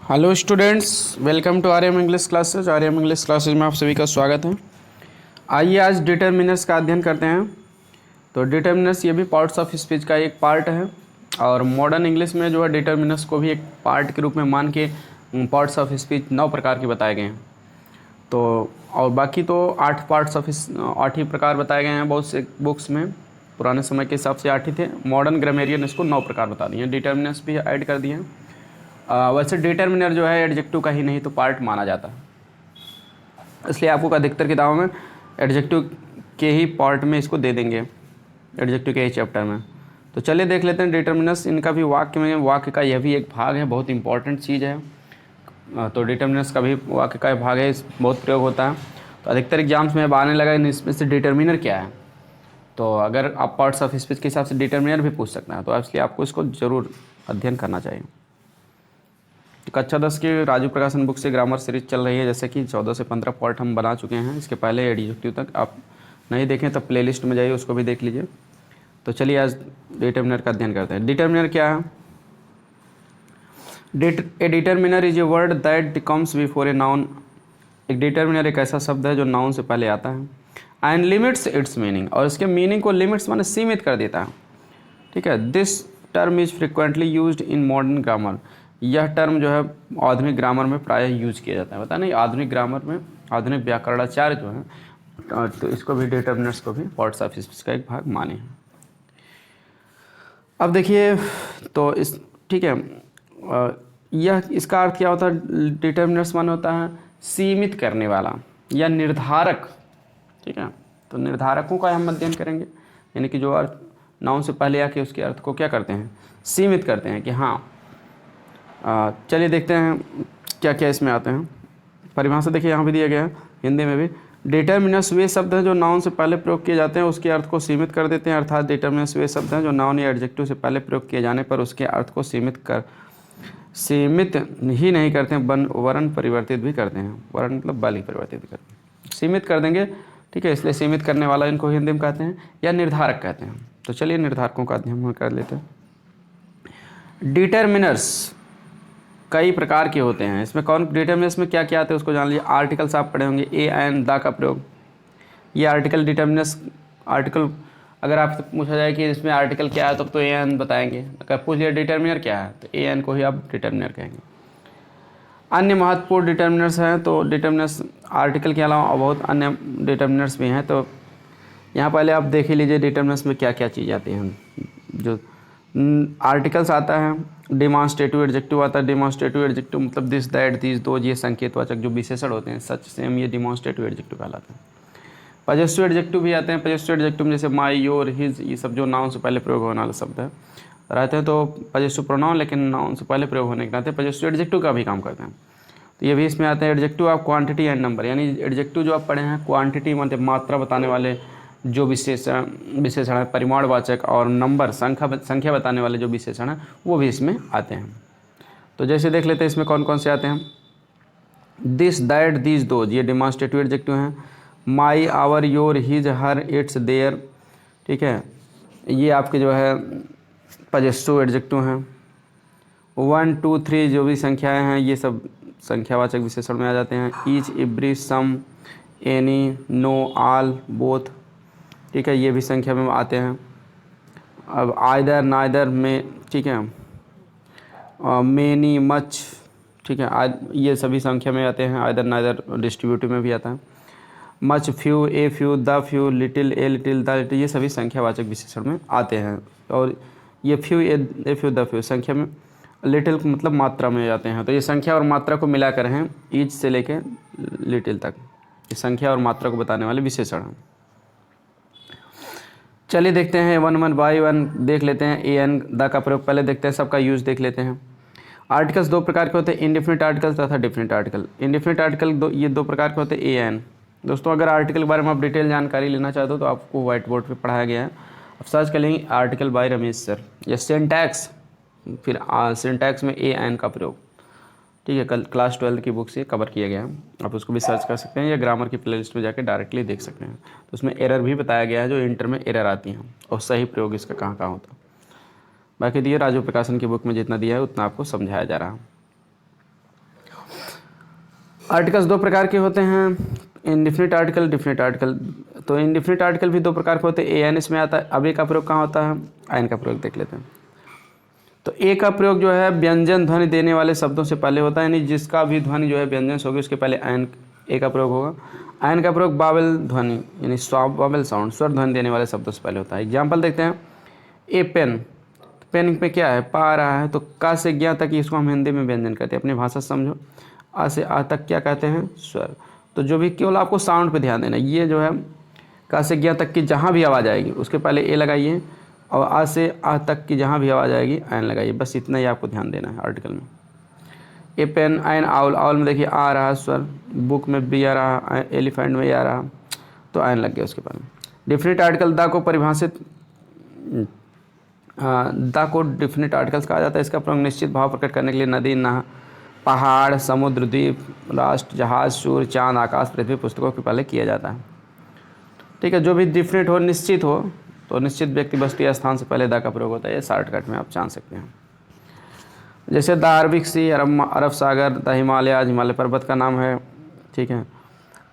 Hello students, welcome to Aryam English classes. Aryam English classes में आप सभी का स्वागत है। आइए आज डिटर्मिनर्स का अध्ययन करते हैं। तो डिटर्मिनर्स ये भी पार्ट्स ऑफ स्पीच का एक पार्ट है और मॉडर्न इंग्लिश में जो है डिटर्मिनर्स को भी एक पार्ट के रूप में मान के पार्ट्स ऑफ स्पीच 9 प्रकार के बताए गए हैं। तो और बाकी तो 8 पार्ट्स ऑफ 8 ही प्रकार बताए गए हैं बहुत से बुक्स में। पुराने समय के हिसाब से 8 ही थे। मॉडर्न ग्रामेरियन इसको 9 प्रकार बता दिए हैं। डिटर्मिनर्स भी ऐड कर दिए हैं। वैसे डिटर्मिनर जो है एडजेक्टिव का ही नहीं तो पार्ट माना जाता है, इसलिए आपको अधिकतर किताबों में एडजेक्टिव के ही पार्ट में इसको दे देंगे, एडजेक्टिव के ही चैप्टर में। तो चलिए देख लेते हैं डिटर्मिनर्स। इनका भी वाक्य का यह भी एक भाग है, बहुत इंपॉर्टेंट चीज़ है। तो डिटर्मिनर्स का भी वाक्य का भाग है, बहुत प्रयोग होता है। तो अधिकतर एग्जाम्स में अब आने लगा इसमें से डिटर्मिनर क्या है। तो अगर आप पार्ट्स ऑफ स्पीच के हिसाब से डिटर्मिनर भी पूछ सकते हैं, तो इसलिए आपको इसको ज़रूर अध्ययन करना चाहिए। कक्षा 10 की राजू प्रकाशन बुक से ग्रामर सीरीज चल रही है, जैसे कि 14 से 15 पार्ट हम बना चुके हैं। इसके पहले एडजेक्टिव तक आप नहीं देखें तो प्लेलिस्ट में जाइए, उसको भी देख लीजिए। तो चलिए आज डिटर्मिनर का अध्ययन करते हैं। डिटर्मिनर क्या है? A determiner is a word that comes before a noun. एक डिटर्मिनर एक ऐसा शब्द है जो नाउन से पहले आता है। एंड लिमिट्स इट्स मीनिंग, और इसके मीनिंग को लिमिट्स माने सीमित कर देता है। ठीक है। This term is frequently used in modern grammar. यह टर्म जो है आधुनिक ग्रामर में प्रायः यूज किया जाता है। पता नहीं आधुनिक ग्रामर में आधुनिक व्याकरणाचार्य जो है तो इसको भी डिटर्मिनर्स को भी पार्ट्स ऑफ स्पीच का एक भाग माने हैं। अब देखिए तो इस ठीक है, यह इसका अर्थ क्या होता है? डिटर्मिनर्स माने होता है सीमित करने वाला या निर्धारक। ठीक है। तो निर्धारकों का हम अध्ययन करेंगे, यानी कि जो अर्थ नाउन से पहले आके उसके अर्थ को क्या करते हैं? सीमित करते हैं कि हाँ। चलिए देखते हैं क्या क्या इसमें आते हैं। परिभाषा देखिए यहाँ भी दिया गया है हिंदी में भी। डिटर्मिनर्स वे शब्द हैं जो नाउन से पहले प्रयोग किए जाते हैं, उसके अर्थ को सीमित कर देते हैं। अर्थात डिटर्मिनर्स वे शब्द हैं जो नाउन या एडजेक्टिव से पहले प्रयोग किए जाने पर उसके अर्थ को सीमित ही नहीं करते हैं, वर्ण परिवर्तित भी करते हैं। वर्ण मतलब बल ही परिवर्तित भी करते हैं, सीमित कर देंगे। ठीक है। इसलिए सीमित करने वाला इनको हिंदी में कहते हैं या निर्धारक कहते हैं। तो चलिए निर्धारकों का अध्ययन हम कर लेते हैं। डिटर्मिनर्स कई प्रकार के होते हैं। इसमें कौन डिटर्मिनर्स में क्या क्या आते हैं उसको जान लीजिए। आर्टिकल्स आप पढ़े होंगे, ए एन द का प्रयोग। ये आर्टिकल डिटर्मिनर्स। आर्टिकल अगर आपसे पूछा जाए कि इसमें आर्टिकल क्या है तो ए एन बताएंगे। अगर पूछ लिया डिटर्मिनर क्या है तो ए एन को ही आप डिटर्मिनर कहेंगे। अन्य महत्वपूर्ण डिटर्मिनर्स हैं। तो डिटर्मिनर्स आर्टिकल के अलावा बहुत अन्य डिटर्मिनर्स भी हैं। तो यहाँ पहले आप देख ही लीजिए डिटर्मिनर्स में क्या क्या चीज़ आती हैं। जो आर्टिकल्स आता है, डिमॉन्स्ट्रेटिव एडजेक्टिव आता है। डिमॉन्स्ट्रेटिव एडजेक्टिव मतलब दिस दैट दीज दो, ये संकेतवाचक जो विशेषण होते हैं, सच सेम, ये डिमॉन्स्ट्रेटिव एडजेक्टिव कहलाते हैं। पजेसिव एडजेक्टिव भी आते हैं। पजेसिव एडजेक्टिव जैसे माई, योर, हिज, ये सब जो नाउन से पहले प्रयोग होने वाला शब्द है रहते हैं तो पजेसिव प्रोनाउन, लेकिन नाउन से पहले प्रयोग होने के नाते पजेसिव एडजेक्टिव का भी काम करते हैं। तो ये भी इसमें आते हैं। Adjective of quantity and number, यानी एडजेक्टिव जो आप पढ़े हैं क्वांटिटी मतलब मात्रा बताने वाले जो विशेषण है, परिमाणवाचक, और नंबर संख्या बताने वाले जो विशेषण हैं वो भी इसमें आते हैं। तो जैसे देख लेते हैं इसमें कौन कौन से आते हैं। दिस दैट दीज दोज, ये डिमॉन्स्ट्रेटिव एडजेक्टिव हैं। My, our, your, his, her, its, their. ठीक है। ये आपके जो है पजेसिव एडजेक्टिव हैं। 1 2 3 जो भी संख्याएं हैं ये सब संख्यावाचक विशेषण में आ जाते हैं। ईच, एवरी, सम, एनी, नो, ऑल, बोथ। ठीक है। ये भी संख्या में आते हैं। अब आइदर, नाइदर में, ठीक है, मेनी, मच, ठीक है, ये सभी संख्या में आते हैं। आइदर, नाइदर डिस्ट्रीब्यूटिव में भी आता है। Much, few, a few, the few, little, a little, the little, ये सभी संख्यावाचक विशेषण में आते हैं। और ये few, a few, the few संख्या में, लिटिल मतलब मात्रा में आते हैं। तो ये संख्या और मात्रा को मिलाकर हैं, ईच से लेकर लिटिल तक, ये संख्या और मात्रा को बताने वाले विशेषण हैं। चलिए देखते हैं वन बाई वन देख लेते हैं। ए एन द का प्रयोग पहले देखते हैं, सबका यूज देख लेते हैं। आर्टिकल्स दो प्रकार के होते हैं, इंडिफिनिट आर्टिकल तथा डिफिनिट आर्टिकल। इंडिफिनिट आर्टिकल ये दो प्रकार के होते हैं, ए एन। दोस्तों अगर आर्टिकल के बारे में आप डिटेल जानकारी लेना चाहते हो तो आपको व्हाइट बोर्ड पे पढ़ाया गया है, आप सर्च कर लेंगे आर्टिकल बाय रमेश सर या सिंटैक्स, फिर सिंटैक्स में ए एन का प्रयोग। ठीक है। कल क्लास 12 की बुक से कवर किया गया है, आप उसको भी सर्च कर सकते हैं या ग्रामर की प्लेलिस्ट में जाकर डायरेक्टली देख सकते हैं। तो उसमें एरर भी बताया गया है, जो इंटर में एरर आती हैं और सही प्रयोग इसका कहाँ कहाँ होता है। बाकी दिए राजू प्रकाशन की बुक में जितना दिया है उतना आपको समझाया जा रहा है। आर्टिकल्स दो प्रकार के होते हैं, इंडिफिनिट आर्टिकल, डिफिनिट आर्टिकल। तो इंडिफिनिट आर्टिकल भी दो प्रकार के होते हैं, ए एन इसमें आता है। अब ए का प्रयोग कहाँ होता है, आयन का प्रयोग देख लेते हैं। तो ए का प्रयोग जो है व्यंजन ध्वनि देने वाले शब्दों से पहले होता है, यानी जिसका भी ध्वनि जो है व्यंजन से होगी उसके पहले आयन ए का प्रयोग होगा। आयन का प्रयोग बावल ध्वनि यानी बावल साउंड स्वर ध्वनि देने वाले शब्दों से पहले होता है। एग्जाम्पल देखते हैं, ए पेन, पेन पे क्या है, पा आ रहा है, तो का से ज्ञा तक इसको हम हिंदी में व्यंजन कहते हैं, अपनी भाषा समझो। आ से आ तक क्या कहते हैं, स्वर। तो जो भी केवल आपको साउंड पे ध्यान देना, ये जो है का से ज्ञा तक की जहाँ भी आवाज़ आएगी उसके पहले ए लगाइए, और आ से आ तक की जहाँ भी आवाज़ आएगी आयन लगाइए, बस इतना ही आपको ध्यान देना है आर्टिकल में। ए पेन, आयन आउल, आउल में देखिए आ रहा स्वर, बुक में बी आ रहा, एलिफेंट में आ रहा, तो आयन लग गया उसके बाद। डिफिनिट आर्टिकल दा को परिभाषित दा को डिफिनिट आर्टिकल्स कहा जाता है। इसका प्रयोग निश्चित भाव प्रकट करने के लिए नदी, नह, पहाड़, समुद्र, द्वीप, राष्ट्र, जहाज, सूर्य, चांद, आकाश, पृथ्वी पुस्तकों के पहले किया जाता है। ठीक है, जो भी डिफिनिट हो, निश्चित हो, तो निश्चित व्यक्ति, वस्तु या स्थान से पहले दा का प्रयोग होता है। ये शॉर्टकट में आप जान सकते हैं। जैसे द अरबिक सी, अरब सागर, द हिमालय, हिमालय पर्वत का नाम है। ठीक है,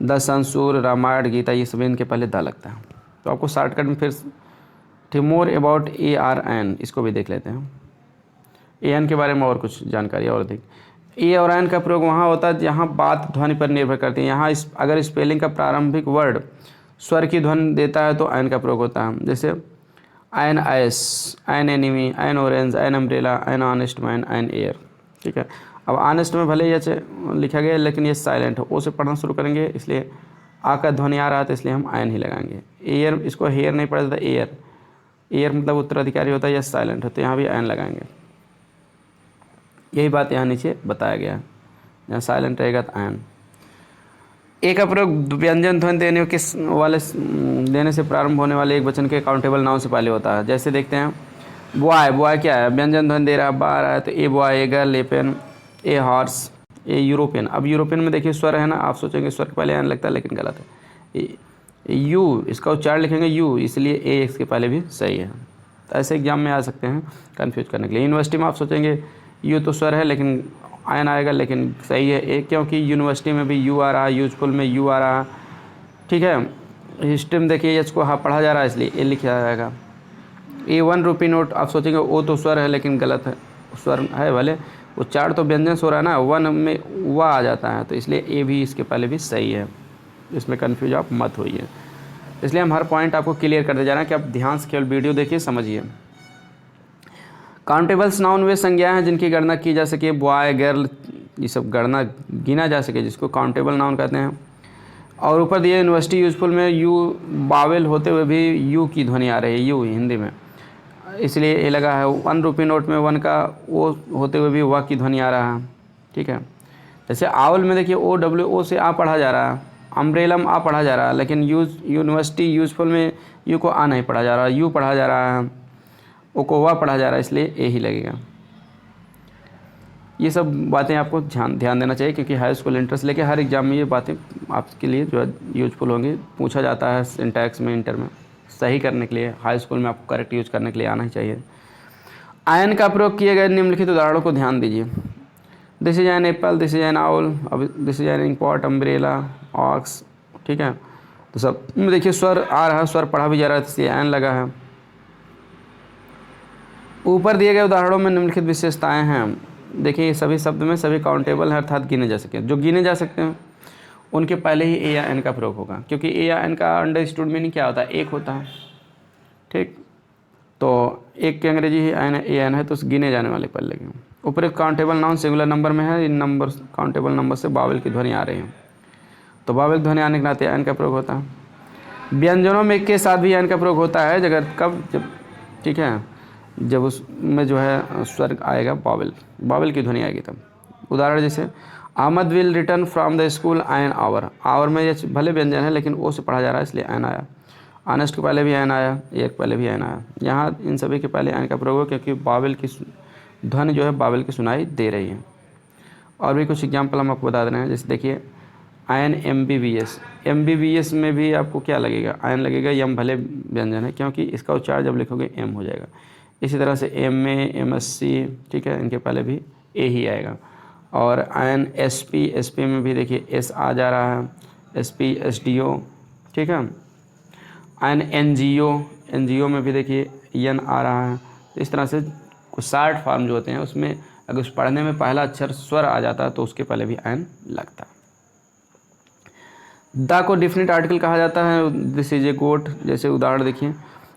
द संसूर, रामायण, गीता, ये सभी इनके पहले दा लगता है। तो आपको शॉर्टकट में फिर more about a or an, इसको भी देख लेते हैं। ए एन के बारे में और कुछ जानकारी और देख। ए और एन का प्रयोग वहाँ होता है जहाँ बात ध्वनि पर निर्भर करती है। यहाँ अगर स्पेलिंग का प्रारंभिक वर्ड स्वर की ध्वनि देता है तो आयन का प्रयोग होता है। जैसे ion ice, ion enemy, ion orange, ion umbrella, ion honest man, ion air. ठीक है, अब ऑनेस्ट में भले ही लिखा गया लेकिन ये साइलेंट है, ओ से पढ़ना शुरू करेंगे, इसलिए आ का ध्वनि आ रहा है तो इसलिए हम आयन ही लगाएंगे। एयर, इसको हेयर नहीं पढ़ा जाता, एयर, एयर मतलब उत्तराधिकारी होता है, या साइलेंट है, तो यहाँ भी आयन लगाएंगे। यही बात यहाँ नीचे बताया गया है, जहाँ साइलेंट रहेगा तो आयन। ए का प्रयोग व्यंजन ध्वनि देने से प्रारंभ होने वाले एक वचन के काउंटेबल नाउन से पहले होता है। जैसे देखते हैं, बॉय, बॉय क्या है, व्यंजन ध्वनि दे रहा है, बा आ रहा है, तो a boy, a girl, a pen, a horse, a European. अब यूरोपियन में देखिए स्वर है ना, आप सोचेंगे स्वर के पहले आयन लगता है, लेकिन गलत है। यू, इसका उच्चारण लिखेंगे यू, इसलिए ए इसके पहले भी सही है। तो ऐसे एग्जाम में आ सकते हैं कन्फ्यूज करने के लिए। यूनिवर्सिटी में आप सोचेंगे यू तो स्वर है लेकिन आयन आएगा, लेकिन सही है ए, क्योंकि यूनिवर्सिटी में भी यू आ रहा है, यूजफुल में यू आ रहा है। ठीक है, हिस्ट्री में देखिए एच को हाँ पढ़ा जा रहा है इसलिए ए लिखा जाएगा। ए 1 रुपये नोट, आप सोचेंगे ओ तो स्वर है लेकिन गलत है, स्वर है भले, उच्चारण तो व्यंजन से हो रहा है ना, 1 में वा आ जाता है, तो इसलिए ए भी इसके पहले भी सही है। इसमें कन्फ्यूज आप मत होइए, इसलिए हम हर पॉइंट आपको क्लियर करते जा रहे हैं कि आप ध्यान से केवल वीडियो देखिए, समझिए। काउंटेबल्स नाउन वे संज्ञाएं हैं जिनकी गणना की जा सके, बॉय, गर्ल, ये सब गणना गिना जा सके, जिसको काउंटेबल नाउन कहते हैं। और ऊपर दिए यूनिवर्सिटी यूजफुल में यू बावेल होते हुए भी यू की ध्वनि आ रही है, यू हिंदी में, इसलिए ये लगा है। 1 रुपये नोट में 1 का ओ होते हुए भी वाह की ध्वनि आ रहा है। ठीक है, जैसे आउल में देखिए ओ डब्ल्यू ओ से आ पढ़ा जा रहा है, अम्ब्रेला में आ पढ़ा जा रहा है, लेकिन यूनिवर्सिटी यूजफुल में यू को आ नहीं पढ़ा जा रहा, यू पढ़ा जा रहा है, ओ को वाह पढ़ा जा रहा है, इसलिए ए ही लगेगा। ये सब बातें आपको ध्यान देना चाहिए, क्योंकि हाई स्कूल इंटरेस्ट लेके हर एग्जाम में ये बातें आपके लिए जो है यूजफुल होंगी, पूछा जाता है सिंटैक्स में, इंटर में सही करने के लिए, हाई स्कूल में आपको करेक्ट यूज करने के लिए आना ही चाहिए। आयन का प्रयोग किए गए निम्नलिखित उदाहरणों को ध्यान दीजिए। This is an apple, this is an owl, अब this is an inkpot, umbrella, ox. ठीक है, तो सब देखिए स्वर आ रहा है, स्वर पढ़ा भी जा रहा है, इसलिए आयन लगा है। ऊपर दिए गए उदाहरणों में निम्नलिखित विशेषताएं हैं। देखिए ये सभी शब्द में सभी काउंटेबल हैं, अर्थात गिने जा सके, जो गिने जा सकते हैं उनके पहले ही ए या एन का प्रयोग होगा, क्योंकि ए या एन का अंडरस्टूड मीनिंग क्या होता है, एक होता है। ठीक, तो एक के अंग्रेजी ही ए एन है, तो गिने जाने वाले पहले लगे। ऊपर काउंटेबल नाउन सिंगुलर नंबर में है, इन नंबर काउंटेबल नंबर से बावल की ध्वनि आ रही है, तो बावल ध्वनि आने के नाते एन का प्रयोग होता है। व्यंजनों में के साथ भी एन का प्रयोग होता है, जब ठीक है, जब उसमें जो है स्वर आएगा, बावल की ध्वनि आएगी तब। उदाहरण जैसे Ahmad will return from the school an hour, hour में ये भले व्यंजन है लेकिन ओ से पढ़ा जा रहा है, इसलिए एन आया। ऑनेस्ट के पहले भी एन आया, ए के पहले भी एन आया। यहाँ इन सभी के पहले एन का प्रयोग हो, क्योंकि बावल की ध्वनि जो है बावल की सुनाई दे रही है। और भी कुछ एग्जाम्पल हम आपको बता दे रहे हैं, जैसे देखिए आयन MBBS में भी आपको क्या लगेगा, आयन लगेगा, यम भले व्यंजन है, क्योंकि इसका उच्चारण जब लिखोगे एम हो जाएगा। इसी तरह से MA, MSc, ठीक है, इनके पहले भी ए ही आएगा। और एन एस पी में भी देखिए एस आ जा रहा है, S P S D O, ठीक है। एन एन जी ओ में भी देखिए एन आ रहा है। तो इस तरह से कुछ शार्ट फॉर्म जो होते हैं उसमें अगर उस पढ़ने में पहला अक्षर स्वर आ जाता है तो उसके पहले भी एन लगता है। द को डिफिनिट आर्टिकल कहा जाता है। दिस इज ए गोट, जैसे उदाहरण देखिए,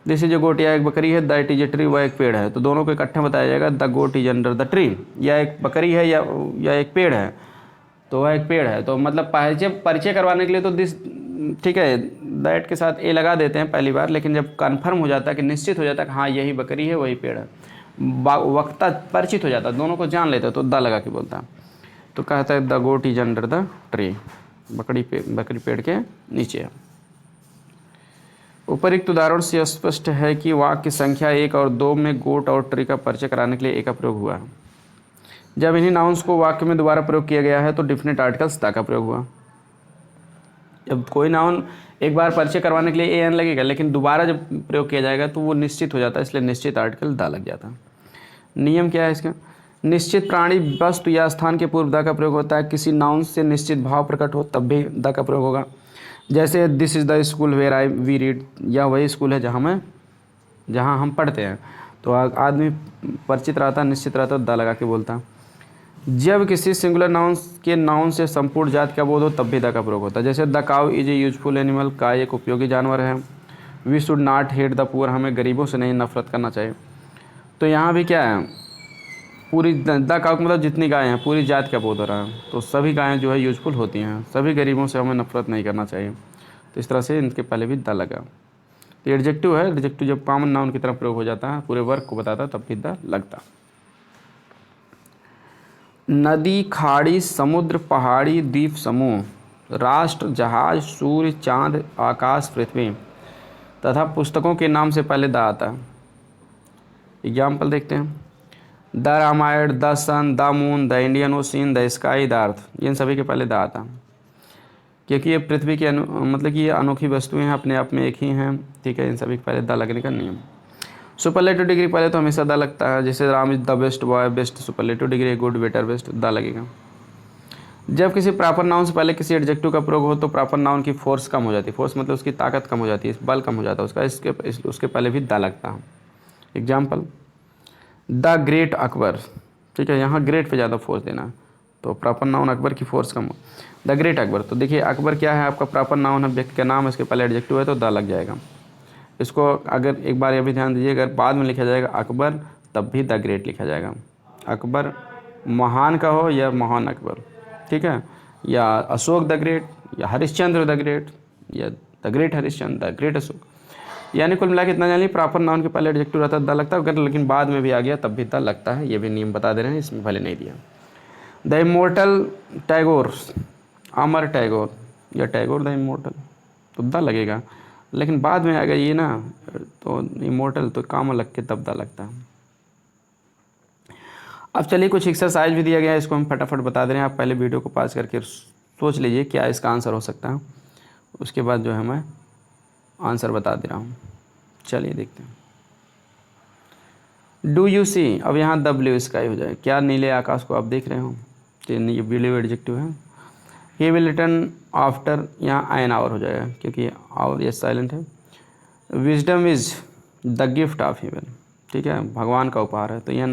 दिस इज ए गोट, या एक बकरी है, the it is a tree, वह एक पेड़ है। तो दोनों को इकट्ठा बताया जाएगा, the goat is under the tree, या एक बकरी है या एक पेड़ है, तो वह एक पेड़ है। तो मतलब परिचय करवाने के लिए तो दिस, ठीक है, दैट के साथ ए लगा देते हैं पहली बार, लेकिन जब कन्फर्म हो जाता है कि निश्चित हो जाता है कि हाँ यही बकरी है वही पेड़ है, वक्ता परिचित हो जाता है, दोनों को जान लेते हैं, तो द लगा के बोलता है। तो कहता है the goat is under the tree, बकरी पेड़ के नीचे है। उपरोक्त उदाहरण से स्पष्ट है कि वाक्य की संख्या 1 और 2 में गोट और ट्री का परिचय कराने के लिए ए का प्रयोग हुआ है। जब इन्हीं नाउन्स को वाक्य में दोबारा प्रयोग किया गया है तो डिफिनिट आर्टिकल्स द का प्रयोग हुआ। जब कोई नाउन एक बार परिचय करवाने के लिए ए एन लगेगा, लेकिन दोबारा जब प्रयोग किया जाएगा तो वो निश्चित हो जाता है, इसलिए निश्चित आर्टिकल द लग जाता है। नियम क्या है इसका? निश्चित प्राणी, वस्तु या स्थान के पूर्व द का प्रयोग होता है। किसी नाउन से निश्चित भाव प्रकट हो तब भी द का प्रयोग होगा। जैसे this is the school where we read, या वही स्कूल है जहाँ हम पढ़ते हैं। तो आदमी परिचित रहता है, निश्चित रहता है, द लगा के बोलता है। जब किसी सिंगुलर नाउन से संपूर्ण जात का बोध हो तब भी द का प्रयोग होता है। जैसे the cow is a useful animal, गाय एक उपयोगी जानवर है। We should not hate the poor, हमें गरीबों से नहीं नफरत करना चाहिए। तो यहाँ भी क्या है, पूरी द काउ मतलब जितनी गायें हैं पूरी जात का बोध हो रहा है, तो सभी गायें जो है यूजफुल होती हैं, सभी गरीबों से हमें नफरत नहीं करना चाहिए। तो इस तरह से इनके पहले भी द लगा। तो एडजेक्टिव है, एडजेक्टिव जब कॉमन नाउन की तरह प्रयोग हो जाता है, पूरे वर्ग को बताता है, तब भी द लगता। नदी, खाड़ी, समुद्र, पहाड़ी, द्वीप समूह, राष्ट्र, जहाज, सूर्य, चांद, आकाश, पृथ्वी तथा पुस्तकों के नाम से पहले द आता है। एग्जाम्पल देखते हैं। The Ramayana, the sun, the moon, the Indian ocean, the sky, the earth, इन सभी के पहले द आता है, क्योंकि ये पृथ्वी की मतलब कि ये अनोखी वस्तुएं हैं, अपने आप में एक ही हैं, ठीक है। इन सभी के पहले द लगने का नियम। सुपरलेटिव डिग्री पहले तो हमेशा द लगता है। जैसे Ram is the best boy, best superlative degree, good, better, best, the लगेगा। जब किसी प्रॉपर नाउन से पहले किसी एडजेक्टिव का प्रयोग हो तो प्रॉपर नाउन की फोर्स कम हो जाती है। फोर्स मतलब उसकी ताकत कम हो जाती है, बल कम हो जाता है उसका, उसके पहले भी द लगता है। एग्जाम्पल, द ग्रेट अकबर, ठीक है, यहाँ ग्रेट पे ज़्यादा फोर्स देना है, तो प्रॉपर नाउन अकबर की फोर्स कम हो। द ग्रेट अकबर, तो देखिए अकबर क्या है, आपका प्रॉपर नाउन है, व्यक्ति का नाम, इसके पहले एडजेक्टिव है तो द लग जाएगा। इसको अगर एक बार यह भी ध्यान दीजिए, अगर बाद में लिखा जाएगा अकबर तब भी द ग्रेट लिखा जाएगा। अकबर महान का हो या महान अकबर, ठीक है, या अशोक द ग्रेट, या हरिश्चंद्र द ग्रेट, या the great Harishchandra, the great Ashok, यानी कुल मिला के इतना जान लीजिए प्रॉपर नाउन के पहले एडजेक्टिव रहता है द लगता है, अगर लेकिन बाद में भी आ गया तब भी द लगता है। ये भी नियम बता दे रहे हैं, इसमें पहले नहीं दिया। द इमोर्टल टैगोर, अमर टैगोर या टैगोर द इमोर्टल, तो द लगेगा, लेकिन बाद में आ गया ये ना, तो इमोर्टल तो काम लग के तब द लगता है। अब चलिए कुछ एक्सरसाइज भी दिया गया है, इसको हम फटाफट बता दे रहे हैं। आप पहले वीडियो को पास करके सोच लीजिए क्या इसका आंसर हो सकता है, उसके बाद जो है मैं आंसर बता दे रहा हूँ। चलिए देखते हैं। डू यू सी, अब यहाँ द ब्लू स्काई हो जाए, क्या नीले आकाश को आप देख रहे हो, तो ये ब्लू एडजेक्टिव है। ही विल रिटर्न आफ्टर, यहाँ एन आवर हो जाएगा क्योंकि आवर ये साइलेंट है। Wisdom is the gift of haven, ठीक है, भगवान का उपहार है, तो यह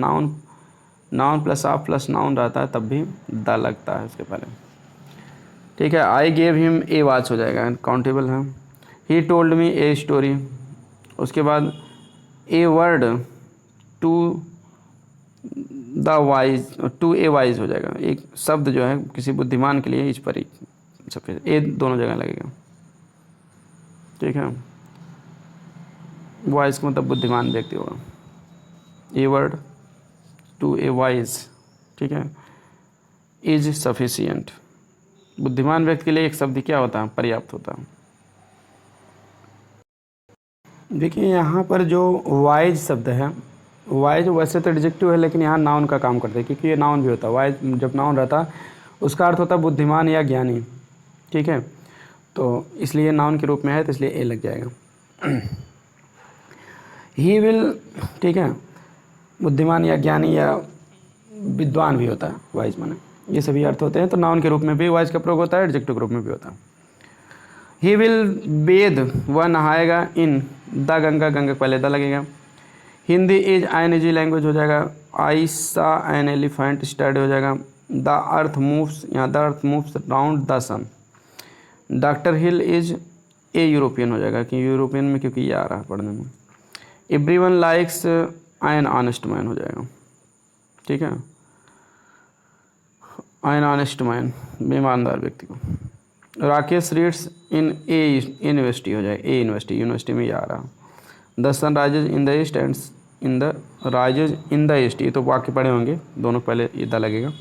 noun plus of plus noun रहता है तब भी द लगता है उसके पहले, ठीक है। I gave him a watch हो जाएगा, काउंटेबल है। He told me A story, उसके बाद a word to the wise, to a wise हो जाएगा, एक शब्द जो है किसी बुद्धिमान के लिए इस पर ही सफेद ए दोनों जगह लगेगा, ठीक है। वाइज का मतलब बुद्धिमान व्यक्ति होगा। A word to a wise, ठीक है, इज सफिशियंट, बुद्धिमान व्यक्ति के लिए एक शब्द क्या होता है, पर्याप्त होता है। देखिए यहाँ पर जो वाइज शब्द है, वाइज वैसे तो एडजेक्टिव है लेकिन यहाँ नाउन का काम करते हैं, क्योंकि ये नाउन भी होता है। वाइज जब नाउन रहता है उसका अर्थ होता है बुद्धिमान या ज्ञानी, ठीक है, तो इसलिए नाउन के रूप में है तो इसलिए ए लग जाएगा। ही विल, ठीक है, बुद्धिमान या ज्ञानी या विद्वान भी होता है वाइज माने। ये सभी अर्थ होते हैं। तो नाउन के रूप में भी वाइज का प्रयोग होता है, एडजेक्टिव के रूप में भी होता है। ही विल बेद, वह नहाएगा, इन द गंगा, गंगा पहले द लगेगा। हिंदी इज ING लैंग्वेज हो जाएगा। आई सा एन एलिफेंट स्टडी हो जाएगा। द अर्थ मूव्स, यहाँ the earth moves round the sun. Doctor hill is a European हो जाएगा, कि यूरोपियन में क्योंकि ये आ रहा है पढ़ने में। Everyone likes N honest man हो जाएगा, ठीक है, एन ऑनेस्ट मैन, ईमानदार व्यक्ति को। Rakesh reads in a university हो जाएगा, ए यूनिवर्सिटी, यूनिवर्सिटी में ये आ रहा। The sun rises in the east and in the rises in the east, ये तो वाक्य पढ़े होंगे, दोनों पहले ईदा लगेगा।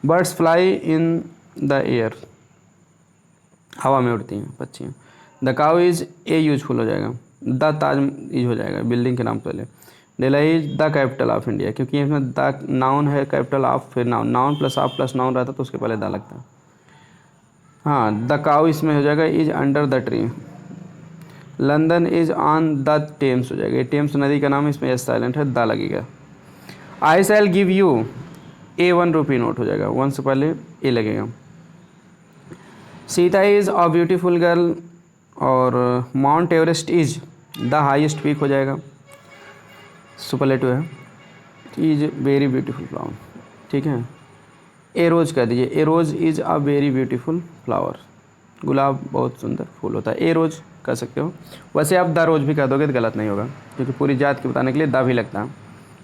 Birds fly in the air, हवा में उड़ती हैं पक्षियाँ। The cow is a useful हो जाएगा। द ताज इज हो जाएगा, बिल्डिंग के नाम पहले। Delhi is the capital of India, क्योंकि इसमें द नाउन है, कैपिटल ऑफ फिर noun, noun plus of plus noun रहता तो उसके पहले द लगता है। हाँ, द काउ इसमें हो जाएगा is under the tree. London is on the Thames हो जाएगा, टेम्स नदी का नाम है, इसमें एस साइलेंट है, द लगेगा। I shall give you a 1 rupee note हो जाएगा, 1 से पहले ए लगेगा। Sita is a beautiful girl, और Mount Everest is the highest peak हो जाएगा, सुपरलेटिव है। इज वेरी ब्यूटीफुल फ्लावर, ठीक है। ए रोज़ कह दीजिए, a rose is a very beautiful flower, गुलाब बहुत सुंदर फूल होता है, ए रोज़ कह सकते हो। वैसे आप द रोज़ भी कह दोगे तो गलत नहीं होगा, क्योंकि पूरी जात के बताने के लिए द भी लगता है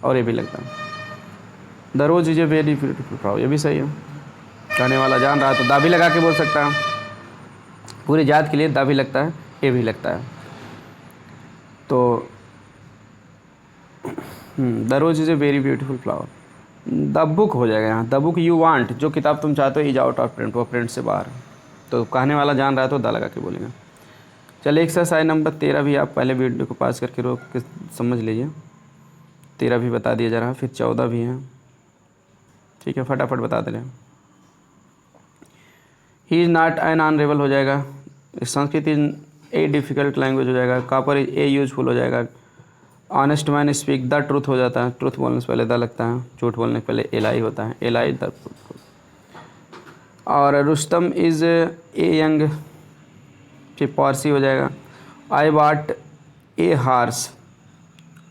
और ए भी लगता है। The rose is a very beautiful flower, ये भी सही है, कहने वाला जान रहा है तो द भी लगा के बोल सकता है। पूरी जात के लिए द भी लगता है, ए भी लगता है। तो the rose is a very beautiful flower. The book हो जाएगा यहाँ, द बुक यू वांट, जो किताब तुम चाहते हो, इज आउट ऑफ प्रिंट, वो प्रिंट से बाहर है, तो कहने वाला जान रहा है तो द लगा के बोलेगा। चलिए एक्सरसाइज नंबर 13 भी आप पहले वीडियो को पास करके रोक के समझ लीजिए। 13 भी बता दिया जा रहा है, फिर 14 भी है, ठीक है, फटाफट बता दे रहे हैं। He is not an honourable हो जाएगा। Sanskrit is a difficult language हो जाएगा। कॉपर इज ए यूजफुल हो जाएगा। Honest man speak the truth हो जाता है, ट्रूथ बोलने से पहले द लगता है, झूठ बोलने से पहले एलाई होता है, एलाई द। और रुस्तम इज़ ए यंग, फिर पारसी हो जाएगा। I want a horse,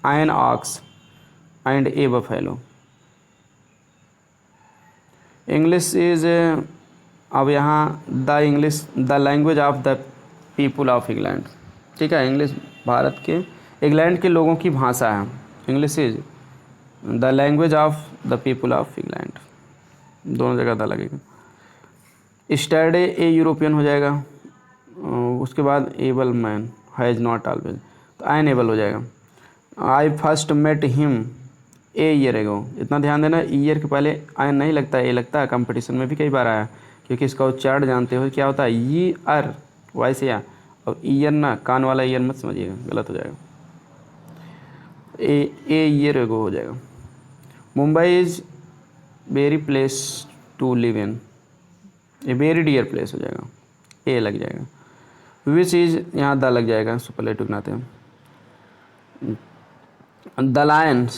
an ox and a buffalo. English is, अब यहाँ the English the language of the people of England, ठीक है, इंग्लिश भारत के, इंग्लैंड के लोगों की भाषा है। English is the language of the people of England, दोनों जगह द लगेगा। स्टडी ए यूरोपियन हो जाएगा। उसके बाद able man, has not always, तो एन एबल हो जाएगा। I first met him a year ago, इतना ध्यान देना, ईयर के पहले आई नहीं लगता, ए लगता है, कंपटीशन में भी कई बार आया, क्योंकि इसका उच्चारण जानते हो क्या होता है, ई अर वैसे या, और ईयर ना, कान वाला ईयर मत समझिएगा, गलत हो जाएगा। ए ईयर एगो हो जाएगा। Mumbai is very place to live in, a very dear place हो जाएगा, ए लग जाएगा। विच इज़ यहाँ द लग जाएगा, सुपरलेटिव बनाते हैं। The lion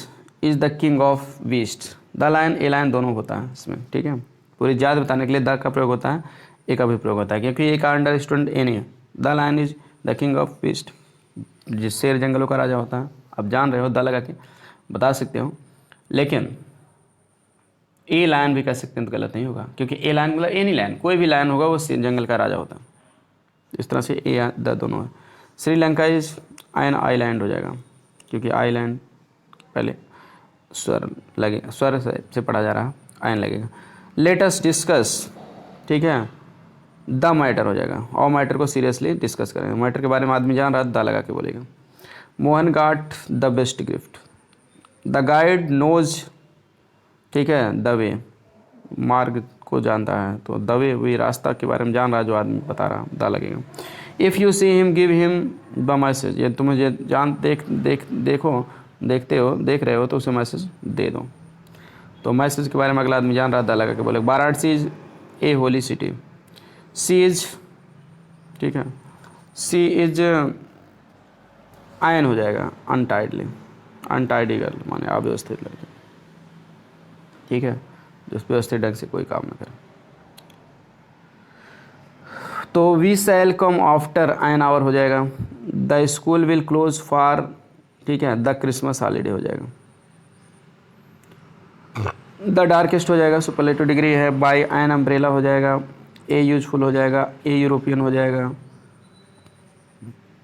is the king of beast, the lion a lion दोनों होता है इसमें, ठीक है। पूरी जात बताने के लिए द का प्रयोग होता है, ए का भी प्रयोग होता है, क्योंकि ए का अंडर स्टूडेंट ए नहीं है। The lion is the king of beast, जिस शेर जंगलों का राजा होता है, आप जान रहे हो, द लगा के बता सकते हो। लेकिन ए लायन भी कह सकते हैं तो गलत नहीं होगा, क्योंकि ए लायन मतलब ए नहीं लायन, कोई भी लायन होगा वो जंगल का राजा होता है। इस तरह से ए द दोनों है। श्रीलंका इज एन आइलैंड हो जाएगा, क्योंकि आइलैंड पहले स्वर लगे, स्वर से पढ़ा जा रहा है, आयन लगेगा। लेट अस डिस्कस, ठीक है, द मैटर हो जाएगा, और मैटर को सीरियसली डिस्कस करेंगे, मैटर के बारे में आदमी जान रहा है, द लगा के बोलेगा। Mohan got the best gift, the guide knows, ठीक है, द वे, मार्ग को जानता है, तो द वे वही रास्ता के बारे में जान रहा है जो आदमी बता रहा, द लगेगा। If you see him give him the message, ये तुम मुझे जान देखते हो, देख रहे हो तो उसे मैसेज दे दो, तो मैसेज के बारे में अगला आदमी जान रहा, द लगा के बोले। Varanasi is a holy city. C is, ठीक है, सी इज आयन हो जाएगा, अनटाइडली, अनटाइडी गर्ल माने अव्यवस्थित लड़की, ठीक है। जो व्यवस्थित ढंग से कोई काम ना करे। तो we shall come after an hour हो जाएगा। The school will close for, ठीक है, द क्रिसमस हॉलीडे हो जाएगा। द डार्केस्ट हो जाएगा, सुपरलेटिव डिग्री है। बाय एन अम्ब्रेला हो जाएगा। ए यूजफुल हो जाएगा। ए यूरोपियन हो जाएगा।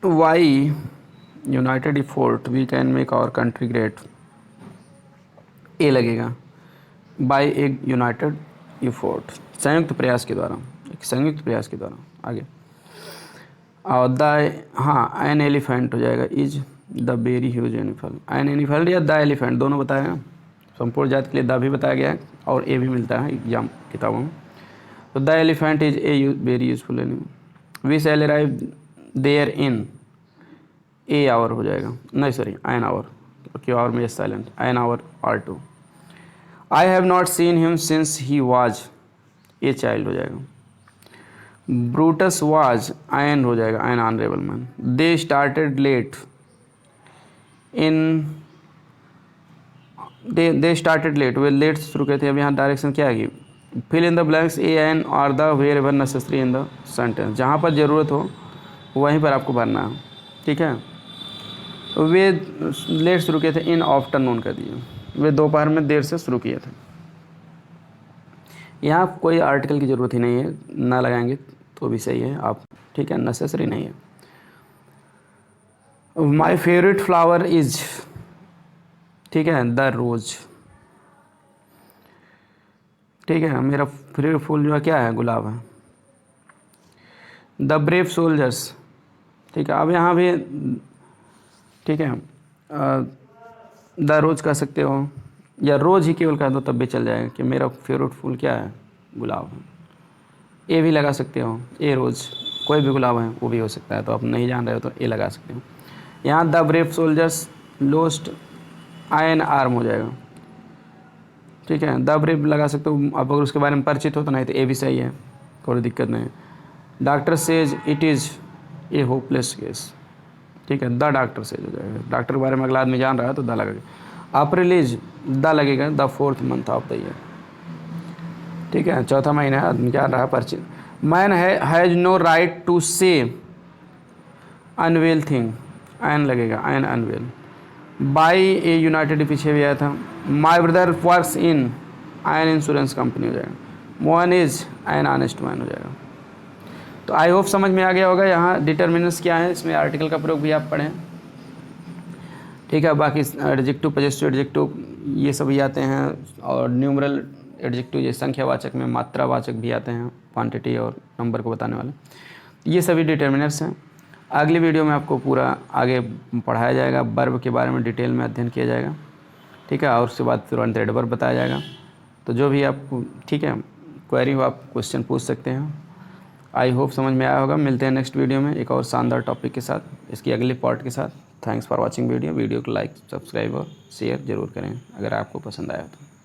By united effort we can make our country great, a लगेगा। बाय ए यूनाइटेड इफोर्ट, संयुक्त प्रयास के द्वारा, एक संयुक्त प्रयास के द्वारा। आगे और द, हाँ, एन एलिफेंट हो जाएगा। Is the very huge animal, an elephant या द एलिफेंट दोनों बताया है। संपूर्ण जाति के लिए द भी बताया गया है और ए भी मिलता है एग्जाम किताबों में। तो the elephant is a very useful animal. We shall arrive there in a hour हो जाएगा, नहीं सॉरी एन आवर, क्योंकि आवर में silent, an hour are two. I have not seen him since he was a child हो जाएगा। Brutus was an हो जाएगा, an honourable man. They started late in, they started late, वे late से शुरू किए थे। अब यहाँ डायरेक्शन क्या है, fill in the blanks a an or the wherever necessary in the sentence, जहाँ पर ज़रूरत हो वहीं पर आपको भरना है, ठीक है। वे लेट शुरू किए थे, इन आफ्टरनून कर दिए, वे दोपहर में देर से शुरू किए थे। यहाँ कोई आर्टिकल की ज़रूरत ही नहीं है, ना लगाएंगे तो भी सही है आप, ठीक है, नेसेसरी नहीं है। माई फेवरेट फ्लावर इज, ठीक है, द रोज़, ठीक है, मेरा फेवरेट फूल जो है क्या है, गुलाब है। द ब्रेव सोल्जर्स, ठीक है। अब यहाँ भी, ठीक है, द रोज़ कह सकते हो या रोज़ ही केवल कह दो तब भी चल जाएगा कि मेरा फेवरेट फूल क्या है, गुलाब है। ए भी लगा सकते हो, ए रोज़, कोई भी गुलाब है वो भी हो सकता है, तो आप नहीं जान रहे हो तो ए लगा सकते हो। यहाँ the brave soldiers lost ion arm हो जाएगा, ठीक है। द ब्रेव लगा सकते हो आप अगर उसके बारे में परिचित हो तो, नहीं तो ए भी सही है, कोई दिक्कत नहीं। Doctor says it is a hopeless case, ठीक है, द डॉक्टर सेज हो जाएगा। डॉक्टर के बारे में अगला आदमी जान रहा है तो द लगेगा। अप्रैल इज, द लगेगा, the 4th month of the year, ठीक है, चौथा महीना है, आदमी जान रहा है, परिचित। Man has no right to say an evil thing, an लगेगा, an an evil. By a united पीछे भी आया था। My brother works in an insurance company हो जाएगा। Mohan is an honest man हो जाएगा। तो आई होप समझ में आ गया होगा। यहाँ डिटर्मिनेंट्स क्या है, इसमें आर्टिकल का प्रयोग भी आप पढ़ें, ठीक है। बाकी एडजेक्टिव, पजेसिव एडजेक्टिव ये सब भी आते हैं, और न्यूमरल एडजेक्टिव ये संख्यावाचक में मात्रावाचक भी आते हैं, क्वांटिटी और नंबर को बताने वाले, ये सभी डिटर्मिनेंट्स हैं। अगली वीडियो में आपको पूरा आगे पढ़ाया जाएगा, वर्ब के बारे में डिटेल में अध्ययन किया जाएगा, ठीक है, और उसके बाद तुरंत एडवर्ब बताया जाएगा। तो जो भी आपको, ठीक है, क्वेरी हो आप क्वेश्चन पूछ सकते हैं। आई होप समझ में आया होगा। मिलते हैं नेक्स्ट वीडियो में एक और शानदार टॉपिक के साथ, इसकी अगले पार्ट के साथ। थैंक्स फॉर वॉचिंग वीडियो को लाइक, सब्सक्राइब और शेयर ज़रूर करें अगर आपको पसंद आया तो।